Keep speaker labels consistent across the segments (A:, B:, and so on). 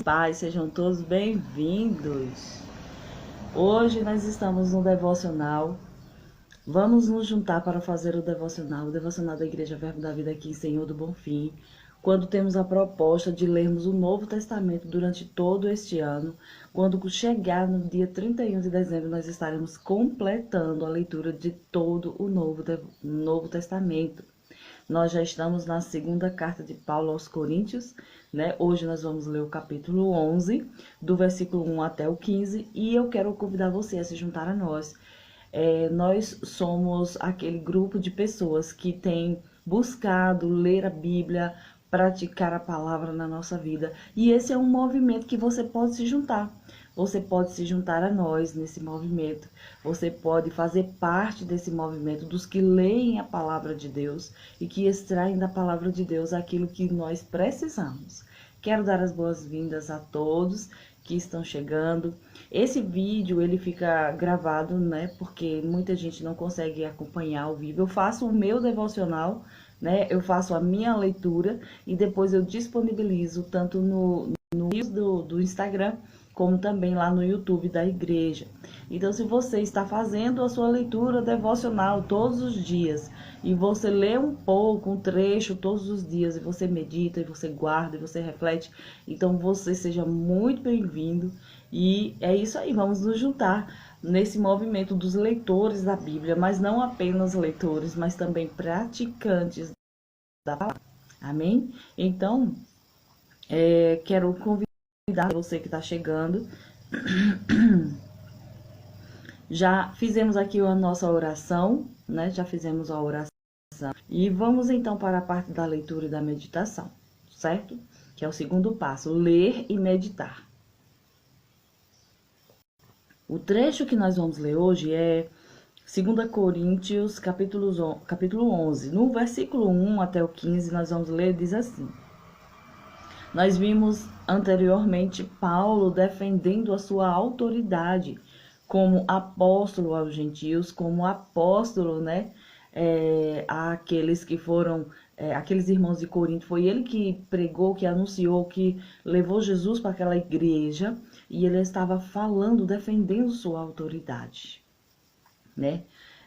A: Paz, sejam todos bem-vindos. Hoje nós estamos no devocional. Vamos nos juntar para fazer o devocional da Igreja Verbo da Vida aqui em Senhor do Bonfim, quando temos a proposta de lermos o Novo Testamento durante todo este ano. Quando chegar no dia 31 de dezembro, nós estaremos completando a leitura de todo o Novo Testamento. Nós já estamos na segunda carta de Paulo aos Coríntios, né? Hoje nós vamos ler o capítulo 11, do versículo 1 até o 15, e eu quero convidar você a se juntar a nós. Nós somos aquele grupo de pessoas que tem buscado ler a Bíblia, praticar a palavra na nossa vida. E esse é um movimento que você pode se juntar. Você pode se juntar a nós nesse movimento. Você pode fazer parte desse movimento dos que leem a palavra de Deus e que extraem da palavra de Deus aquilo que nós precisamos. Quero dar as boas-vindas a todos que estão chegando. Esse vídeo ele fica gravado, né? Porque muita gente não consegue acompanhar ao vivo. Eu faço o meu devocional, né? Eu faço a minha leitura e depois eu disponibilizo tanto no do Instagram, como também lá no YouTube da igreja. Então, se você está fazendo a sua leitura devocional todos os dias, e você lê um pouco, um trecho todos os dias, e você medita, e você guarda, e você reflete, então você seja muito bem-vindo. E é isso aí, vamos nos juntar nesse movimento dos leitores da Bíblia, mas não apenas leitores, mas também praticantes da palavra. Amém? Então, quero convidar você que está chegando. Já fizemos aqui a nossa oração, né? Já fizemos a oração. E vamos então para a parte da leitura e da meditação, certo? Que é o segundo passo, ler e meditar. O trecho que nós vamos ler hoje é 2 Coríntios, capítulo 11. No versículo 1 até o 15, nós vamos ler, diz assim: Nós vimos anteriormente Paulo defendendo a sua autoridade como apóstolo aos gentios, como apóstolo, né, àqueles que foram, aqueles irmãos de Corinto. Foi ele que pregou, que anunciou, que levou Jesus para aquela igreja, e ele estava falando, defendendo sua autoridade, né?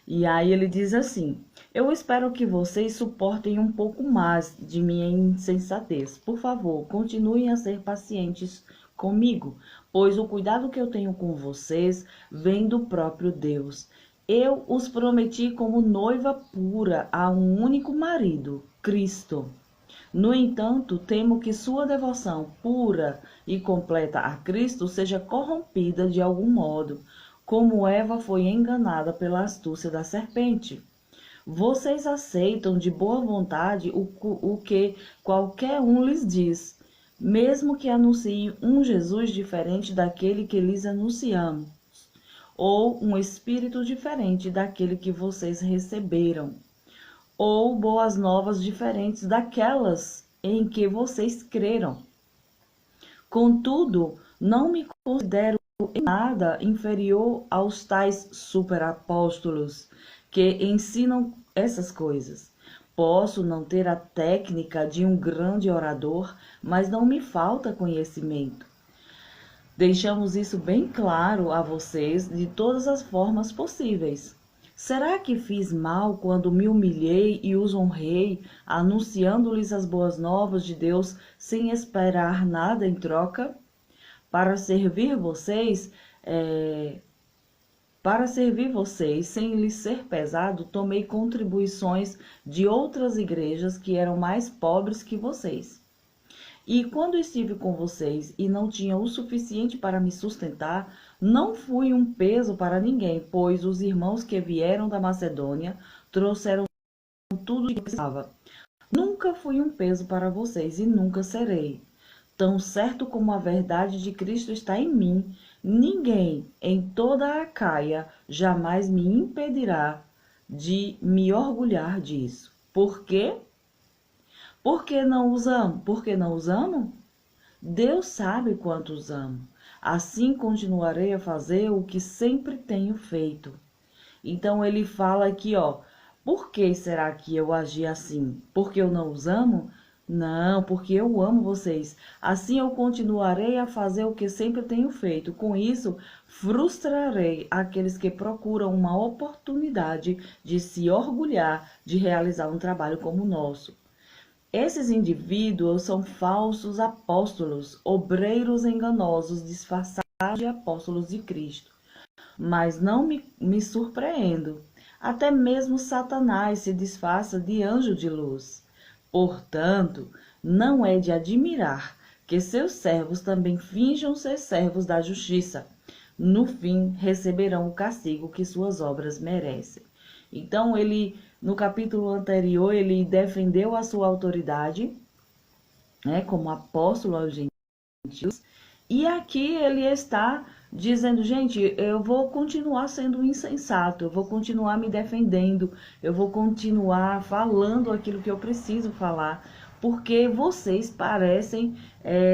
A: E aí ele diz assim: eu espero que vocês suportem um pouco mais de minha insensatez. Por favor, continuem a ser pacientes comigo, pois o cuidado que eu tenho com vocês vem do próprio Deus. Eu os prometi como noiva pura a um único marido, Cristo. No entanto, temo que sua devoção pura e completa a Cristo seja corrompida de algum modo, como Eva foi enganada pela astúcia da serpente. Vocês aceitam de boa vontade o que qualquer um lhes diz, mesmo que anuncie um Jesus diferente daquele que lhes anunciamos, ou um espírito diferente daquele que vocês receberam, ou boas novas diferentes daquelas em que vocês creram. Contudo, não me considero em nada inferior aos tais superapóstolos que ensinam essas coisas. Posso não ter a técnica de um grande orador, mas não me falta conhecimento. Deixamos isso bem claro a vocês de todas as formas possíveis. Será que fiz mal quando me humilhei e os honrei, anunciando-lhes as boas novas de Deus sem esperar nada em troca? Para servir vocês, sem lhes ser pesado, tomei contribuições de outras igrejas que eram mais pobres que vocês. E quando estive com vocês e não tinha o suficiente para me sustentar, não fui um peso para ninguém, pois os irmãos que vieram da Macedônia trouxeram tudo o que precisava. Nunca fui um peso para vocês e nunca serei. Tão certo como a verdade de Cristo está em mim, ninguém em toda a Acaia jamais me impedirá de me orgulhar disso. Por quê? Porque não os amo? Porque não os amo? Deus sabe quanto os amo. Assim continuarei a fazer o que sempre tenho feito. Então ele fala aqui, ó, por que será que eu agi assim? Porque eu não os amo? Não, porque eu amo vocês. Assim eu continuarei a fazer o que sempre tenho feito. Com isso, frustrarei aqueles que procuram uma oportunidade de se orgulhar de realizar um trabalho como o nosso. Esses indivíduos são falsos apóstolos, obreiros enganosos disfarçados de apóstolos de Cristo. Mas não me surpreendo. Até mesmo Satanás se disfarça de anjo de luz. Portanto, não é de admirar que seus servos também finjam ser servos da justiça. No fim, receberão o castigo que suas obras merecem. Então, no capítulo anterior, ele defendeu a sua autoridade, né, como apóstolo aos gentios, e aqui ele está dizendo, gente, eu vou continuar sendo insensato, eu vou continuar me defendendo, eu vou continuar falando aquilo que eu preciso falar, porque vocês parecem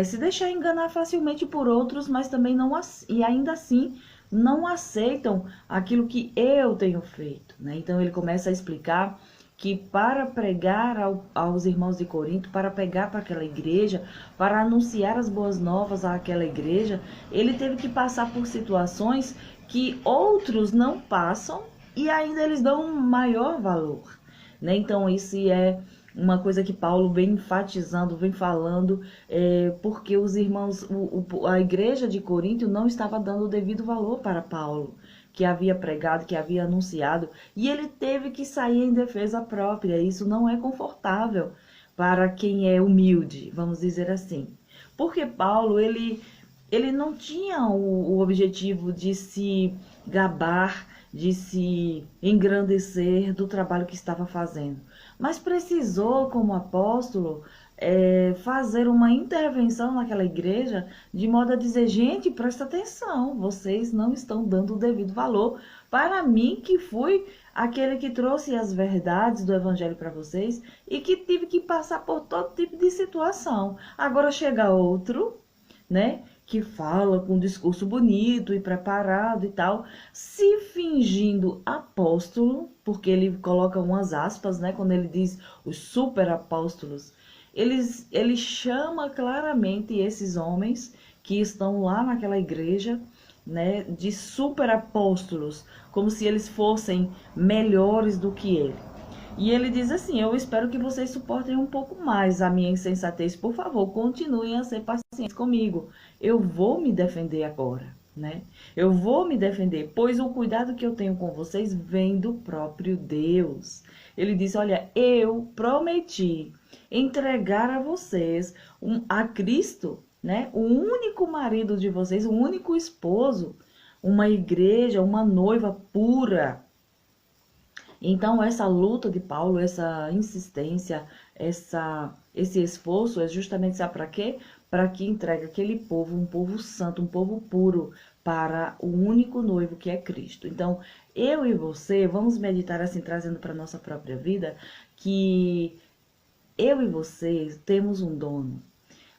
A: se deixar enganar facilmente por outros, mas também não, e ainda assim não aceitam aquilo que eu tenho feito, né? Então ele começa a explicar que para pregar aos irmãos de Corinto, para pregar para aquela igreja, para anunciar as boas novas àquela igreja, ele teve que passar por situações que outros não passam e ainda eles dão um maior valor, né? Então isso é uma coisa que Paulo vem enfatizando, vem falando, porque os irmãos, a igreja de Corinto não estava dando o devido valor para Paulo, que havia pregado, que havia anunciado, e ele teve que sair em defesa própria. Isso não é confortável para quem é humilde, vamos dizer assim. Porque Paulo, ele não tinha o objetivo de se gabar, de se engrandecer do trabalho que estava fazendo, mas precisou, como apóstolo, fazer uma intervenção naquela igreja, de modo a dizer, gente, presta atenção, vocês não estão dando o devido valor para mim, que fui aquele que trouxe as verdades do evangelho para vocês e que tive que passar por todo tipo de situação. Agora chega outro, né, que fala com um discurso bonito e preparado e tal, se fingindo apóstolo, porque ele coloca umas aspas, né, quando ele diz os super apóstolos, ele chama claramente esses homens que estão lá naquela igreja, né, de super apóstolos, como se eles fossem melhores do que ele. E ele diz assim: eu espero que vocês suportem um pouco mais a minha insensatez. Por favor, continuem a ser pacientes comigo. Eu vou me defender agora, né? Eu vou me defender, pois o cuidado que eu tenho com vocês vem do próprio Deus. Ele diz: olha, eu prometi entregar a vocês a Cristo, né? O único marido de vocês, o único esposo, uma igreja, uma noiva pura. Então, essa luta de Paulo, essa insistência, esse esforço é justamente, sabe para quê? Para que entregue aquele povo, um povo santo, um povo puro, para o único noivo que é Cristo. Então, eu e você vamos meditar assim, trazendo para a nossa própria vida, que eu e você temos um dono.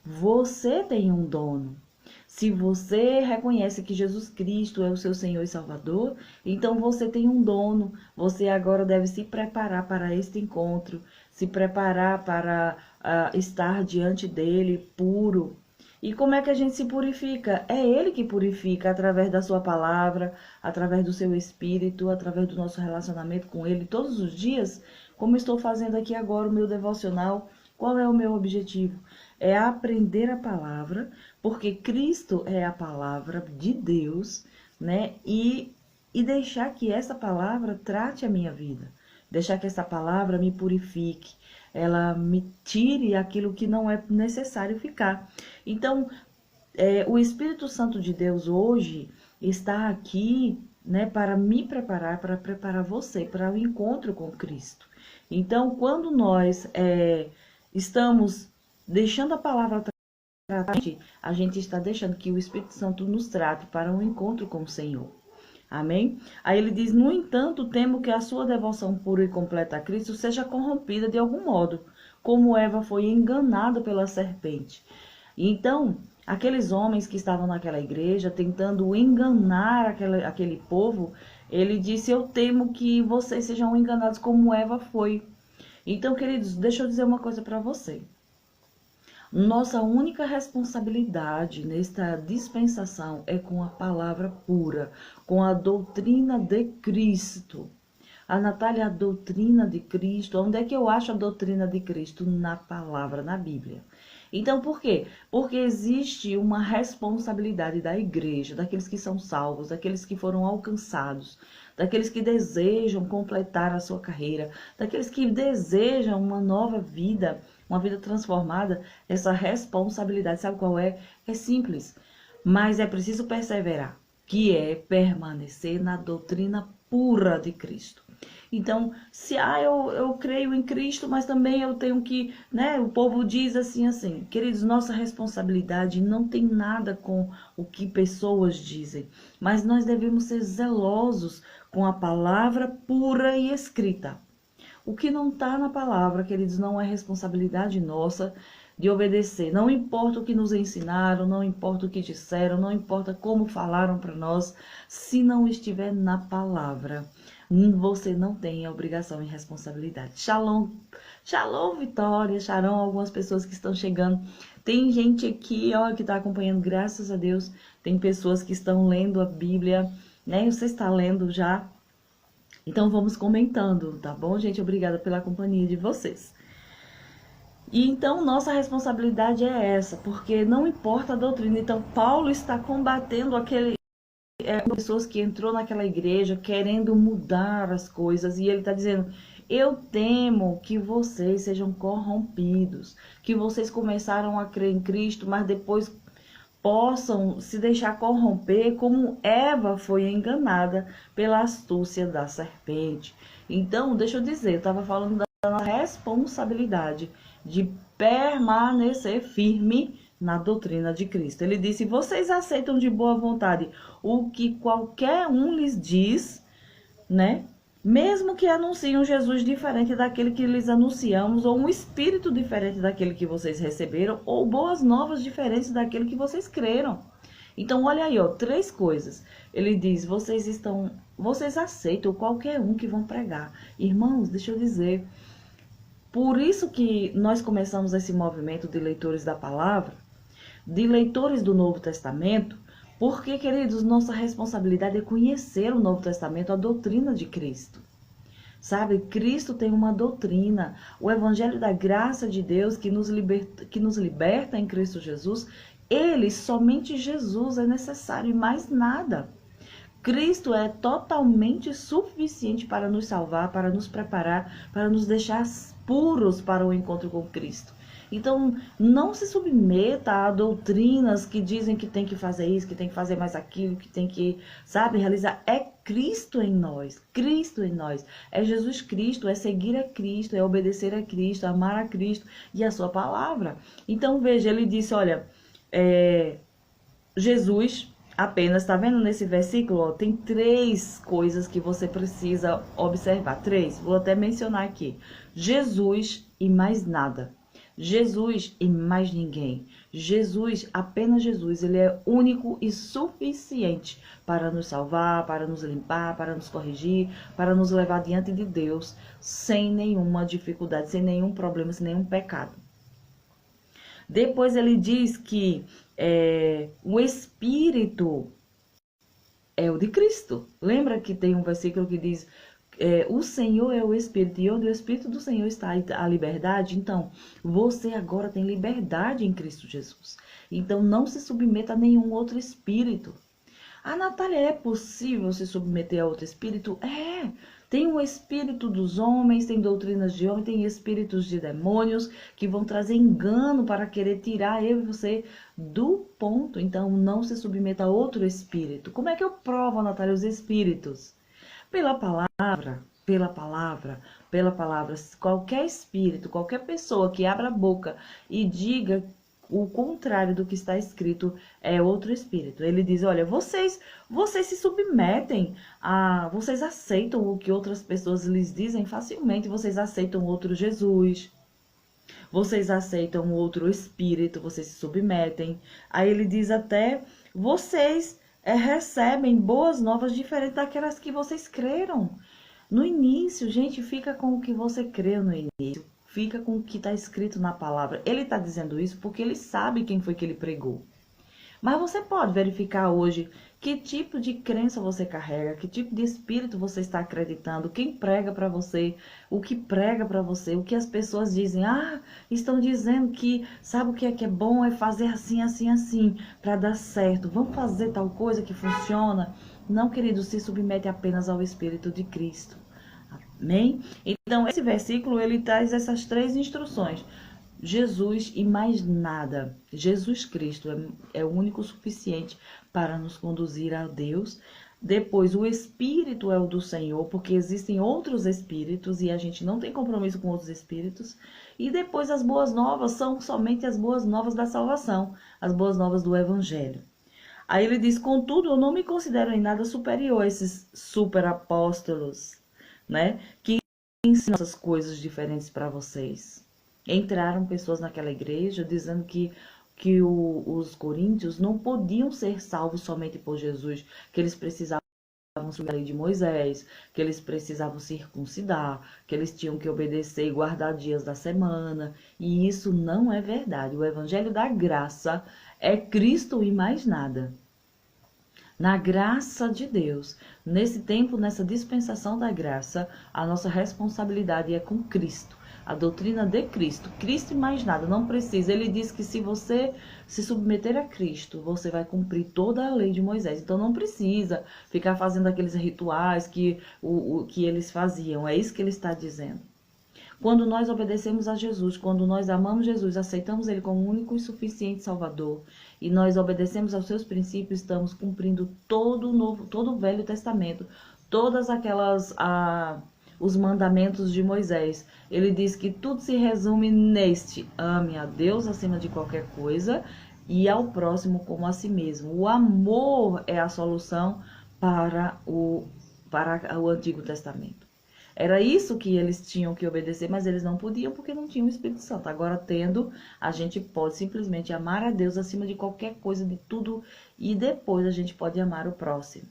A: Você tem um dono. Se você reconhece que Jesus Cristo é o seu Senhor e Salvador, então você tem um dono. Você agora deve se preparar para este encontro, se preparar para estar diante dele puro. E como é que a gente se purifica? É ele que purifica através da sua palavra, através do seu espírito, através do nosso relacionamento com ele todos os dias, como estou fazendo aqui agora o meu devocional. Qual é o meu objetivo? É aprender a palavra, porque Cristo é a palavra de Deus, né? E deixar que essa palavra trate a minha vida. Deixar que essa palavra me purifique, ela me tire aquilo que não é necessário ficar. Então, o Espírito Santo de Deus hoje está aqui, né, para me preparar, para preparar você para o encontro com Cristo. Então, quando nós estamos deixando a palavra tratar, a gente está deixando que o Espírito Santo nos trate para um encontro com o Senhor. Amém? Aí ele diz: no entanto, temo que a sua devoção pura e completa a Cristo seja corrompida de algum modo, como Eva foi enganada pela serpente. Então, aqueles homens que estavam naquela igreja, tentando enganar aquele povo, ele disse: eu temo que vocês sejam enganados como Eva foi. Então, queridos, deixa eu dizer uma coisa para você. Nossa única responsabilidade nesta dispensação é com a palavra pura, com a doutrina de Cristo. A Natália, a doutrina de Cristo, onde é que eu acho a doutrina de Cristo? Na palavra, na Bíblia. Então, por quê? Porque existe uma responsabilidade da igreja, daqueles que são salvos, daqueles que foram alcançados, daqueles que desejam completar a sua carreira, daqueles que desejam uma nova vida, uma vida transformada. Essa responsabilidade, sabe qual é? É simples, mas é preciso perseverar, que é permanecer na doutrina pura de Cristo. Então, se eu creio em Cristo, mas também eu tenho que, né? O povo diz assim. Queridos, nossa responsabilidade não tem nada com o que pessoas dizem, mas nós devemos ser zelosos com a palavra pura e escrita. O que não está na palavra, queridos, não é responsabilidade nossa de obedecer. Não importa o que nos ensinaram, não importa o que disseram, não importa como falaram para nós, se não estiver na palavra, você não tem a obrigação e responsabilidade. Shalom, shalom, Vitória, shalom, algumas pessoas que estão chegando. Tem gente aqui, ó, que está acompanhando, graças a Deus. Tem pessoas que estão lendo a Bíblia, né? Você está lendo já? Então vamos comentando, tá bom, gente? Obrigada pela companhia de vocês. E então nossa responsabilidade é essa, porque não importa a doutrina. Então Paulo está combatendo pessoas que entrou naquela igreja querendo mudar as coisas, e ele está dizendo: eu temo que vocês sejam corrompidos, que vocês começaram a crer em Cristo, mas depois possam se deixar corromper, como Eva foi enganada pela astúcia da serpente. Então, deixa eu dizer, eu estava falando da responsabilidade de permanecer firme na doutrina de Cristo. Ele disse: vocês aceitam de boa vontade o que qualquer um lhes diz, né? Mesmo que anunciem um Jesus diferente daquele que lhes anunciamos, ou um espírito diferente daquele que vocês receberam, ou boas novas diferentes daquele que vocês creram. Então, olha aí, ó, 3 coisas. Ele diz: vocês aceitam qualquer um que vão pregar. Irmãos, deixa eu dizer, por isso que nós começamos esse movimento de leitores da palavra, de leitores do Novo Testamento, porque, queridos, nossa responsabilidade é conhecer o Novo Testamento, a doutrina de Cristo. Sabe, Cristo tem uma doutrina, o Evangelho da graça de Deus que nos liberta em Cristo Jesus. Ele, somente Jesus é necessário e mais nada. Cristo é totalmente suficiente para nos salvar, para nos preparar, para nos deixar puros para o encontro com Cristo. Então, não se submeta a doutrinas que dizem que tem que fazer isso, que tem que fazer mais aquilo, que tem que, sabe, realizar. É Cristo em nós, Cristo em nós. É Jesus Cristo, é seguir a Cristo, é obedecer a Cristo, amar a Cristo e a sua palavra. Então, veja, ele disse, olha, Jesus apenas, tá vendo nesse versículo, ó, tem 3 coisas que você precisa observar. 3, vou até mencionar aqui. Jesus e mais nada. Jesus e mais ninguém. Jesus, apenas Jesus, ele é único e suficiente para nos salvar, para nos limpar, para nos corrigir, para nos levar diante de Deus sem nenhuma dificuldade, sem nenhum problema, sem nenhum pecado. Depois ele diz que o Espírito é o de Cristo. Lembra que tem um versículo que diz: o Senhor é o Espírito, e onde o Espírito do Senhor está a liberdade. Então, você agora tem liberdade em Cristo Jesus. Então, não se submeta a nenhum outro espírito. A Natália, é possível se submeter a outro espírito? Tem o espírito dos homens, tem doutrinas de homem, tem espíritos de demônios que vão trazer engano para querer tirar eu e você do ponto. Então, não se submeta a outro espírito. Como é que eu provo, Natália, os espíritos? Pela palavra, pela palavra, pela palavra. Qualquer espírito, qualquer pessoa que abra a boca e diga o contrário do que está escrito é outro espírito. Ele diz, olha, vocês se submetem vocês aceitam o que outras pessoas lhes dizem facilmente, vocês aceitam outro Jesus, vocês aceitam outro espírito, vocês se submetem. Aí ele diz até, vocês recebem boas novas diferentes daquelas que vocês creram. No início, gente, fica com o que você creu no início. fica com o que está escrito na palavra. Ele está dizendo isso porque ele sabe quem foi que ele pregou. Mas você pode verificar hoje que tipo de crença você carrega, que tipo de espírito você está acreditando, quem prega para você, o que prega para você, o que as pessoas dizem. Ah, estão dizendo que, sabe o que é bom? É fazer assim, assim, assim, para dar certo. Vamos fazer tal coisa que funciona? Não, querido, se submete apenas ao Espírito de Cristo. Amém? Então, esse versículo, ele traz essas 3 instruções. Jesus e mais nada. Jesus Cristo é o único suficiente para nos conduzir a Deus. Depois, o Espírito é o do Senhor, porque existem outros espíritos e a gente não tem compromisso com outros espíritos. E depois, as boas novas são somente as boas novas da salvação, as boas novas do Evangelho. Aí ele diz: contudo, eu não me considero em nada superior a esses super apóstolos, né? Que ensinam essas coisas diferentes para vocês. Entraram pessoas naquela igreja dizendo que os coríntios não podiam ser salvos somente por Jesus, que eles precisavam seguir a lei de Moisés, que eles precisavam circuncidar, que eles tinham que obedecer e guardar dias da semana. E isso não é verdade. O evangelho da graça é Cristo e mais nada. Na graça de Deus, nesse tempo, nessa dispensação da graça, a nossa responsabilidade é com Cristo. A doutrina de Cristo. Cristo e mais nada, não precisa. Ele diz que se você se submeter a Cristo, você vai cumprir toda a lei de Moisés. Então não precisa ficar fazendo aqueles rituais que eles faziam. É isso que ele está dizendo. Quando nós obedecemos a Jesus, quando nós amamos Jesus, aceitamos Ele como único e suficiente Salvador, e nós obedecemos aos seus princípios, estamos cumprindo todo o Velho Testamento, todas aquelas os mandamentos de Moisés. Ele diz que tudo se resume neste: ame a Deus acima de qualquer coisa e ao próximo como a si mesmo. O amor é a solução para o Antigo Testamento. Era isso que eles tinham que obedecer, mas eles não podiam porque não tinham o Espírito Santo. Agora, tendo, a gente pode simplesmente amar a Deus acima de qualquer coisa, de tudo, e depois a gente pode amar o próximo.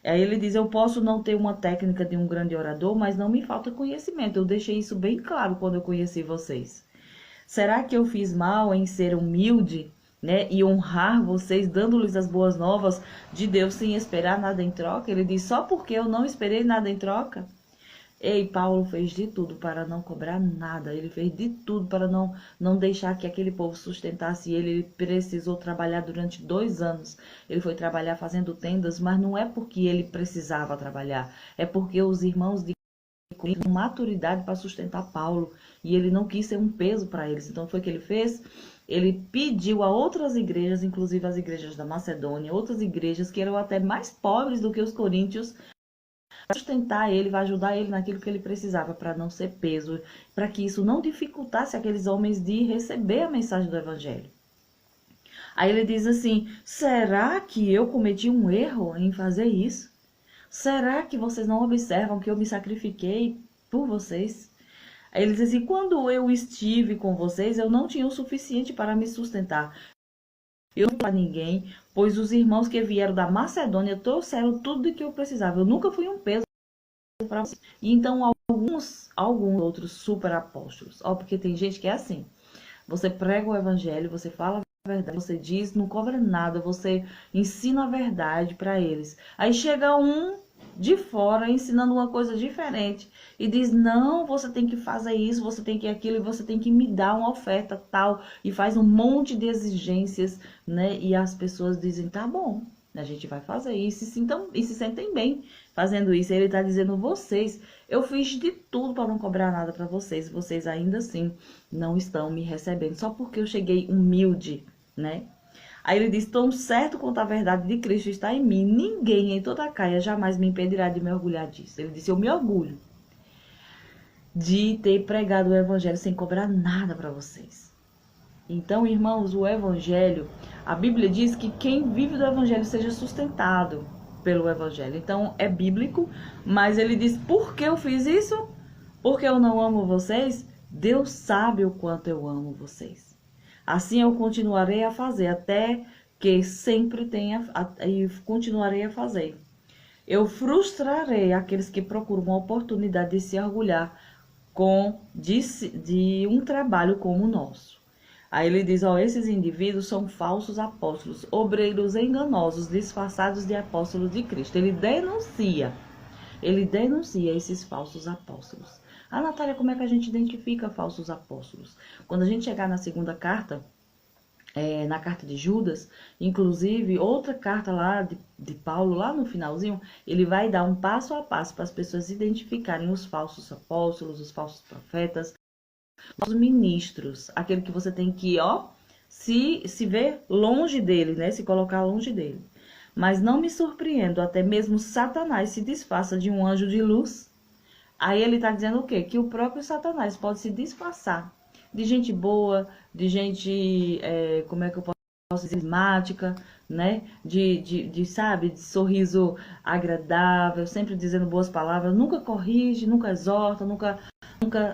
A: Aí ele diz: eu posso não ter uma técnica de um grande orador, mas não me falta conhecimento. Eu deixei isso bem claro quando eu conheci vocês. Será que eu fiz mal em ser humilde, né, e honrar vocês, dando-lhes as boas novas de Deus sem esperar nada em troca? Ele diz: só porque eu não esperei nada em troca? Ei, Paulo fez de tudo para não cobrar nada. Ele fez de tudo para não deixar que aquele povo sustentasse ele. Ele precisou trabalhar durante 2 anos. Ele foi trabalhar fazendo tendas, mas não é porque ele precisava trabalhar. É porque os irmãos de Corinto tinham maturidade para sustentar Paulo. E ele não quis ser um peso para eles. Então foi o que ele fez. Ele pediu a outras igrejas, inclusive as igrejas da Macedônia, outras igrejas que eram até mais pobres do que os coríntios, para sustentar ele, vai ajudar ele naquilo que ele precisava para não ser peso, para que isso não dificultasse aqueles homens de receber a mensagem do evangelho. Aí ele diz assim: será que eu cometi um erro em fazer isso? Será que vocês não observam que eu me sacrifiquei por vocês? Aí ele diz assim: quando eu estive com vocês, eu não tinha o suficiente para me sustentar. Eu não para ninguém, pois os irmãos que vieram da Macedônia trouxeram tudo o que eu precisava. Eu nunca fui um peso para vocês. E então alguns outros super apóstolos, porque tem gente que é assim: você prega o evangelho, você fala a verdade, você diz, não cobra nada, você ensina a verdade para eles. Aí chega um de fora ensinando uma coisa diferente e diz: não, você tem que fazer isso, você tem que aquilo, e você tem que me dar uma oferta tal, e faz um monte de exigências, né? E as pessoas dizem: tá bom, a gente vai fazer isso, e se sentem bem fazendo isso. Ele está dizendo: vocês, eu fiz de tudo para não cobrar nada para vocês, vocês ainda assim não estão me recebendo, só porque eu cheguei humilde, né? Aí ele diz: tão certo quanto a verdade de Cristo está em mim, ninguém em toda a Caia jamais me impedirá de me orgulhar disso. Ele disse: eu me orgulho de ter pregado o evangelho sem cobrar nada para vocês. Então, irmãos, o evangelho, a Bíblia diz que quem vive do evangelho seja sustentado pelo evangelho. Então, é bíblico, mas ele diz: por que eu fiz isso? Porque eu não amo vocês? Deus sabe o quanto eu amo vocês. Assim eu continuarei a fazer, até que sempre tenha, e continuarei a fazer. Eu frustrarei aqueles que procuram uma oportunidade de se orgulhar de um trabalho como o nosso. Aí ele diz, ó, esses indivíduos são falsos apóstolos, obreiros enganosos, disfarçados de apóstolos de Cristo. Ele denuncia esses falsos apóstolos. Ah, Natália, como é que a gente identifica falsos apóstolos? Quando a gente chegar na segunda carta, na carta de Judas, inclusive outra carta lá de Paulo, lá no finalzinho, ele vai dar um passo a passo para as pessoas identificarem os falsos apóstolos, os falsos profetas, os ministros, aquele que você tem que, ó, se ver longe dele, né? Se colocar longe dele. Mas não me surpreendo, até mesmo Satanás se disfarça de um anjo de luz. Aí ele está dizendo o quê? Que o próprio Satanás pode se disfarçar de gente boa, de gente, como é que eu posso dizer, carismática, né? Sabe, de sorriso agradável, sempre dizendo boas palavras, nunca corrige, nunca exorta, nunca,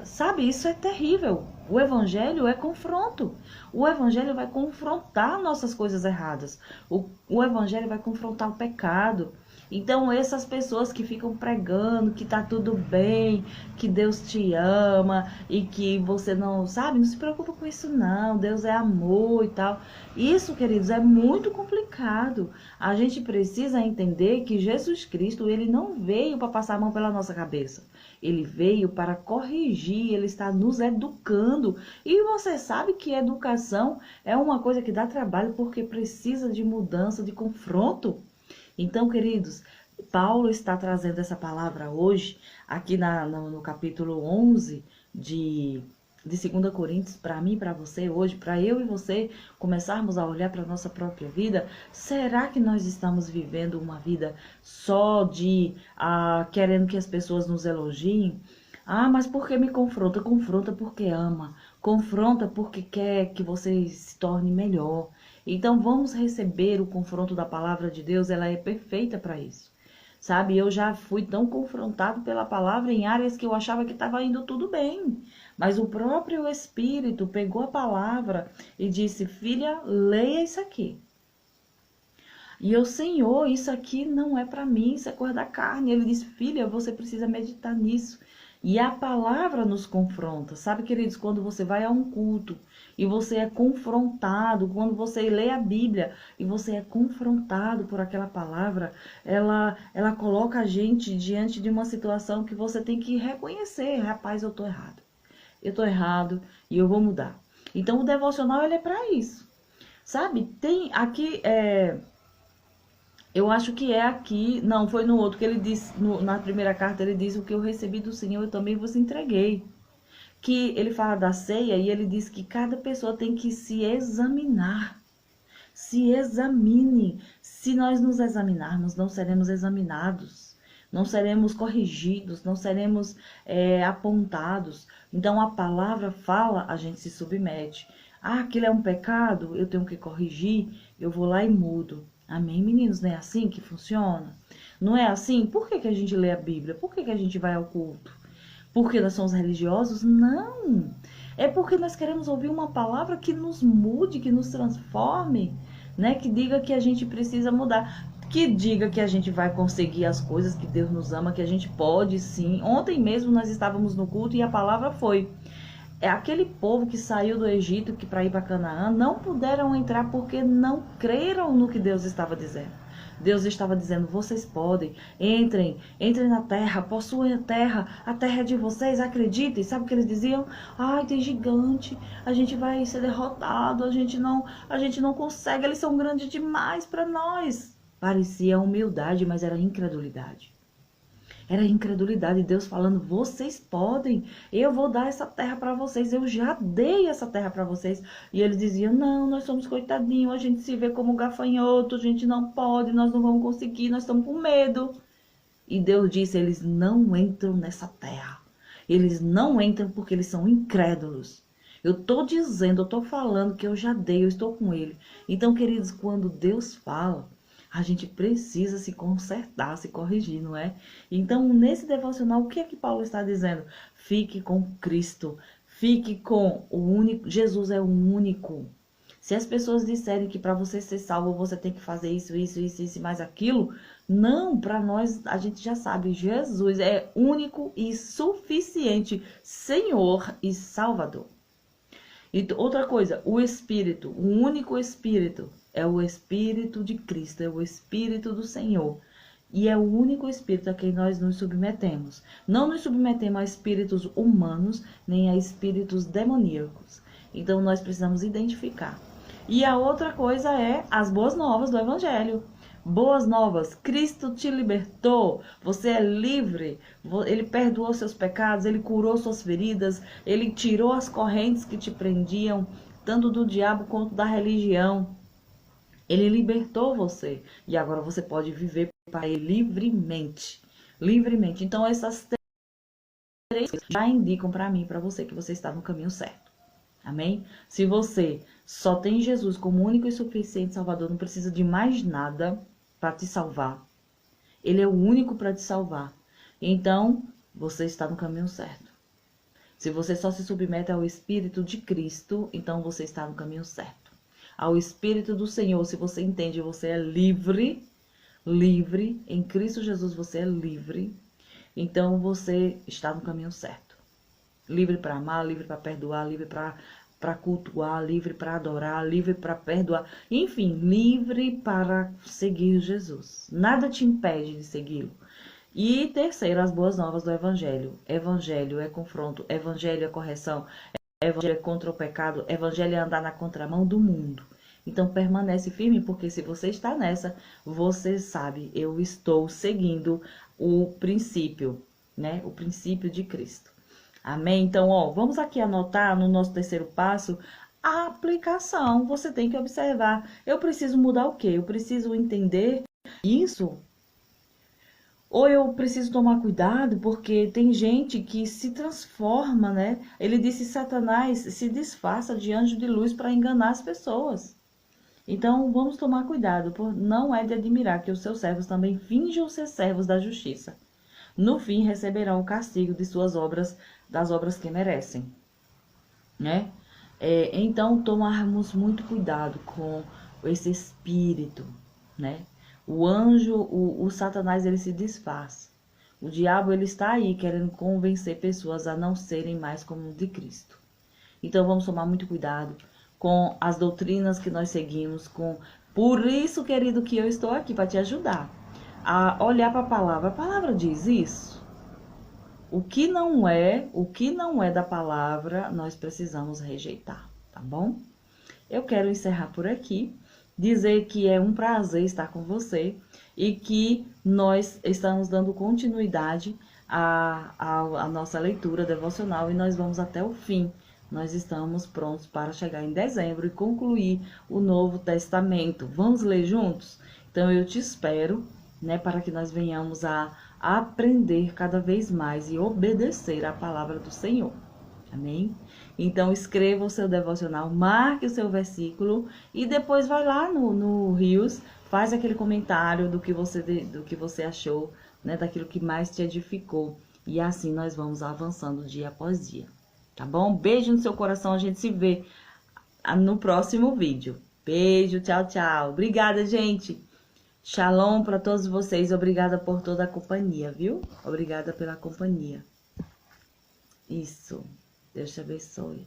A: sabe, isso é terrível. O evangelho é confronto. O evangelho vai confrontar nossas coisas erradas. O evangelho vai confrontar o pecado. Então, essas pessoas que ficam pregando que tá tudo bem, que Deus te ama e que você não, sabe, não se preocupa com isso não, Deus é amor e tal. Isso, queridos, é muito complicado. A gente precisa entender que Jesus Cristo, ele não veio para passar a mão pela nossa cabeça. Ele veio para corrigir, ele está nos educando. E você sabe que educação é uma coisa que dá trabalho porque precisa de mudança, de confronto. Então, queridos, Paulo está trazendo essa palavra hoje, aqui no capítulo 11 de 2 Coríntios, para mim e para você hoje, para eu e você começarmos a olhar para a nossa própria vida. Será que nós estamos vivendo uma vida só de querendo que as pessoas nos elogiem? Ah, mas por que me confronta? Confronta porque ama. Confronta porque quer que você se torne melhor. Então vamos receber o confronto da palavra de Deus, ela é perfeita para isso. Sabe, eu já fui tão confrontado pela palavra em áreas que eu achava que estava indo tudo bem. Mas o próprio Espírito pegou a palavra e disse, filha, leia isso aqui. E eu, Senhor, isso aqui não é para mim, isso é coisa da carne. Ele disse, filha, você precisa meditar nisso. E a palavra nos confronta. Sabe, queridos, quando você vai a um culto e você é confrontado, quando você lê a Bíblia e você é confrontado por aquela palavra, ela coloca a gente diante de uma situação que você tem que reconhecer. Rapaz, eu tô errado. Eu tô errado e eu vou mudar. Então, o devocional, ele é para isso. Sabe, tem aqui... Eu acho que é aqui, não, foi no outro, que ele disse, na primeira carta ele diz, o que eu recebi do Senhor eu também vos entreguei. Que ele fala da ceia e ele diz que cada pessoa tem que se examinar. Se examine. Se nós nos examinarmos, não seremos examinados. Não seremos corrigidos, não seremos apontados. Então a palavra fala, a gente se submete. Ah, aquilo é um pecado, eu tenho que corrigir, eu vou lá e mudo. Amém, meninos? Não é assim que funciona? Não é assim? Por que a gente lê a Bíblia? Por que a gente vai ao culto? Porque nós somos religiosos? Não! É porque nós queremos ouvir uma palavra que nos mude, que nos transforme, né? Que diga que a gente precisa mudar. Que diga que a gente vai conseguir as coisas, que Deus nos ama, que a gente pode sim. Ontem mesmo nós estávamos no culto e a palavra foi... aquele povo que saiu do Egito que para ir para Canaã não puderam entrar porque não creram no que Deus estava dizendo. Deus estava dizendo, vocês podem, entrem na terra, possuem a terra é de vocês, acreditem. Sabe o que eles diziam? Ai, tem gigante, a gente vai ser derrotado, a gente não consegue, eles são grandes demais para nós. Parecia humildade, mas era incredulidade. Era incredulidade, Deus falando, vocês podem, eu vou dar essa terra para vocês, eu já dei essa terra para vocês. E eles diziam, não, nós somos coitadinhos, a gente se vê como gafanhoto, a gente não pode, nós não vamos conseguir, nós estamos com medo. E Deus disse, eles não entram nessa terra. Eles não entram porque eles são incrédulos. Eu estou dizendo, eu estou falando que eu já dei, eu estou com ele. Então, queridos, quando Deus fala... a gente precisa se consertar, se corrigir, não é? Então, nesse devocional, o que é que Paulo está dizendo? Fique com Cristo. Fique com o único. Jesus é o único. Se as pessoas disserem que para você ser salvo você tem que fazer isso, isso e mais aquilo, não, para nós a gente já sabe, Jesus é único e suficiente, Senhor e Salvador. E outra coisa, o Espírito, o único Espírito é o Espírito de Cristo, é o Espírito do Senhor. E é o único Espírito a quem nós nos submetemos. Não nos submetemos a espíritos humanos, nem a espíritos demoníacos. Então nós precisamos identificar. E a outra coisa é as boas novas do Evangelho. Boas novas, Cristo te libertou, você é livre, Ele perdoou seus pecados, Ele curou suas feridas, Ele tirou as correntes que te prendiam, tanto do diabo quanto da religião. Ele libertou você e agora você pode viver para Ele livremente, livremente. Então essas três coisas já indicam para mim, para você, que você está no caminho certo. Amém? Se você só tem Jesus como único e suficiente Salvador, não precisa de mais nada para te salvar. Ele é o único para te salvar. Então, você está no caminho certo. Se você só se submete ao Espírito de Cristo, então você está no caminho certo. Ao Espírito do Senhor, se você entende, você é livre, livre, em Cristo Jesus você é livre, então você está no caminho certo. Livre para amar, livre para perdoar, livre para cultuar, livre para adorar, livre para perdoar, enfim, livre para seguir Jesus. Nada te impede de segui-lo. E terceiro, as boas novas do Evangelho. Evangelho é confronto, Evangelho é correção, Evangelho é contra o pecado, Evangelho é andar na contramão do mundo. Então permanece firme, porque se você está nessa, você sabe, eu estou seguindo o princípio, né? O princípio de Cristo. Amém? Então, ó, vamos aqui anotar no nosso terceiro passo a aplicação. Você tem que observar. Eu preciso mudar o quê? Eu preciso entender isso? Ou eu preciso tomar cuidado, porque tem gente que se transforma, né? Ele disse: Satanás se disfarça de anjo de luz para enganar as pessoas. Então, vamos tomar cuidado, por não é de admirar que os seus servos também finjam ser servos da justiça. No fim, receberão o castigo de suas obras, das obras que merecem, né? Então, tomarmos muito cuidado com esse espírito, né? O anjo, o Satanás, ele se disfarça. O diabo, ele está aí querendo convencer pessoas a não serem mais como de Cristo. Então, vamos tomar muito cuidado com as doutrinas que nós seguimos. Por isso, querido, que eu estou aqui para te ajudar a olhar para a palavra. A palavra diz isso. O que não é da palavra, nós precisamos rejeitar, tá bom? Eu quero encerrar por aqui, dizer que é um prazer estar com você e que nós estamos dando continuidade à nossa leitura devocional e nós vamos até o fim. Nós estamos prontos para chegar em dezembro e concluir o Novo Testamento. Vamos ler juntos? Então eu te espero, né, para que nós venhamos a aprender cada vez mais e obedecer à palavra do Senhor. Amém? Então escreva o seu devocional, marque o seu versículo e depois vai lá no Rios, faz aquele comentário do que você achou, né, daquilo que mais te edificou. E assim nós vamos avançando dia após dia. Tá bom? Beijo no seu coração, a gente se vê no próximo vídeo. Beijo, tchau, tchau. Obrigada, gente. Shalom para todos vocês. Obrigada por toda a companhia, viu? Obrigada pela companhia. Isso. Deus te abençoe.